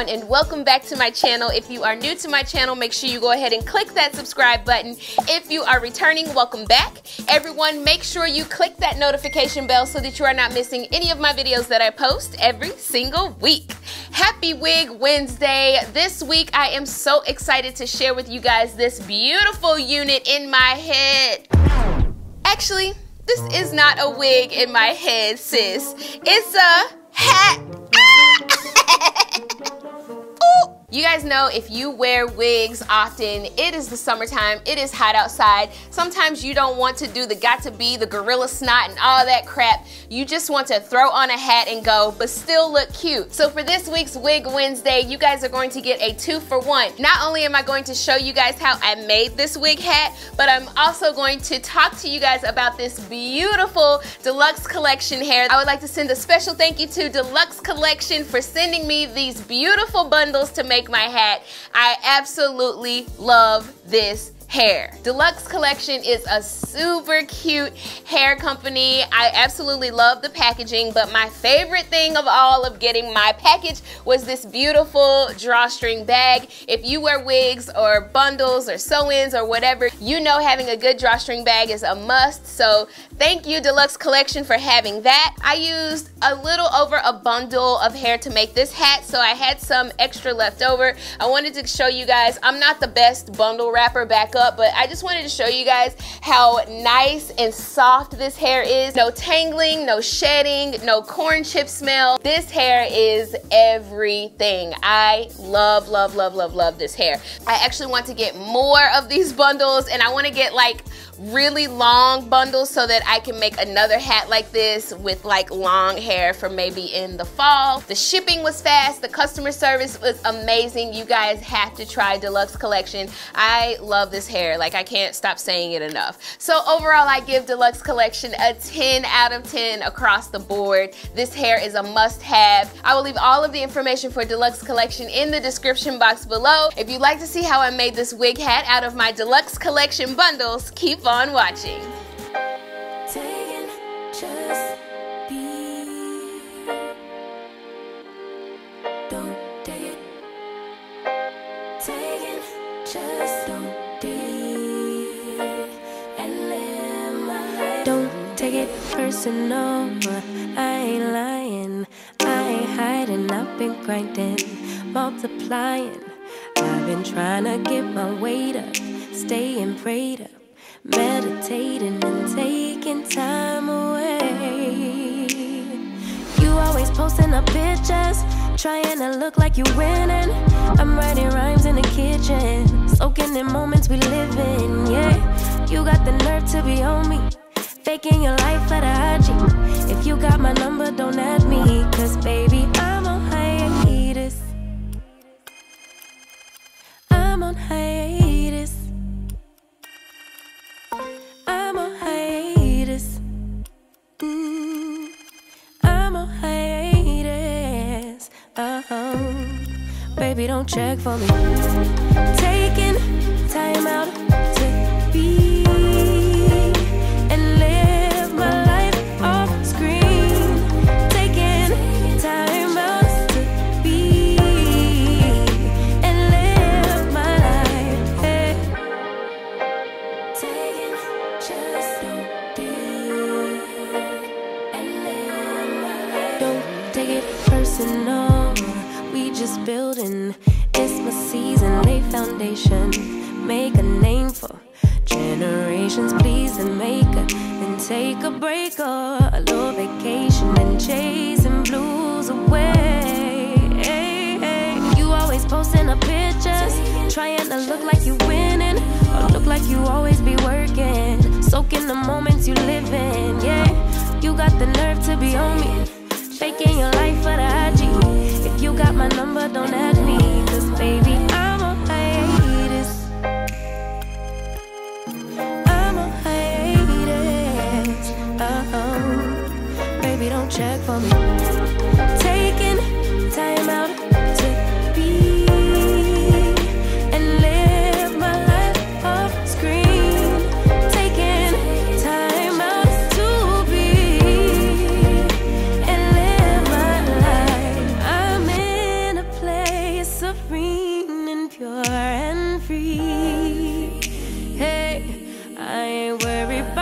everyone, and welcome back to my channel. If you are new to my channel, make sure you go ahead and click that subscribe button. If you are returning, welcome back. Everyone, make sure you click that notification bell so that you are not missing any of my videos that I post every single week. Happy Wig Wednesday. This week I am so excited to share with you guys this beautiful unit in my head. Actually, this is not a wig in my head, sis. It's a hat. Ooh. You guys know if you wear wigs often, it is the summertime, it is hot outside. Sometimes you don't want to do the got to be, the gorilla snot and all that crap. You just want to throw on a hat and go, but still look cute. So for this week's Wig Wednesday, you guys are going to get a 2-for-1. Not only am I going to show you guys how I made this wig hat, but I'm also going to talk to you guys about this beautiful Deluxe Collection hair. I would like to send a special thank you to Deluxe Collection for sending me these beautiful bundles to make my hat. I absolutely love this hair. Deluxe Collection is a super cute hair company. I absolutely love the packaging, but my favorite thing of all of getting my package was this beautiful drawstring bag. If you wear wigs or bundles or sew-ins or whatever, you know having a good drawstring bag is a must. So thank you, Deluxe Collection, for having that. I used a little over a bundle of hair to make this hat, so I had some extra left over. I wanted to show you guys, I'm not the best bundle wrapper back up, but I just wanted to show you guys how nice and soft this hair is. No tangling, no shedding, no corn chip smell. This hair is everything. I love, love, love, love, love this hair. I actually want to get more of these bundles, and I want to get like really long bundles so that I can make another hat like this with like long hair for maybe in the fall. The shipping was fast, the customer service was amazing. You guys have to try Deluxe Collection. I love this hair, like I can't stop saying it enough. So overall, I give Deluxe Collection a 10 out of 10 across the board. This hair is a must-have. I will leave all of the information for Deluxe Collection in the description box below. If you'd like to see how I made this wig hat out of my Deluxe Collection bundles, keep on watching. Don't take it personal, I ain't lying, I ain't hiding, I've been grinding, multiplying. I've been trying to get my weight up, staying prayed up, meditating and taking time away. You always posting up pictures, trying to look like you winning. I'm writing rhymes in the kitchen, soaking in moments we live in, yeah. You got the nerve to be on me, faking your life for the IG. If you got my number, don't add me, cause baby, I'm on hiatus. I'm on hiatus. I'm on hiatus. I'm on hiatus. Baby, don't check for me. Taking time out to be and live my life off screen. Taking time out to be and live my life. Hey. Taking just don't be and live my life. Don't take it personal, we just building. It's my season, lay foundation, make a name for generations, please and make a, and take a break or a little vacation and chasing blues away. Hey, hey. You always posting up pictures, trying to look like you winning, or look like you always be working, soaking the moments you live in, yeah. You got the nerve to be on me, faking your life for the IG. If you got my number, don't add me, cause baby, I'm on hiatus. I'm on hiatus. Baby, don't check for me. Taking time out to be and live my life off screen. Taking time out to be and live my life. I'm in a place I ain't worried about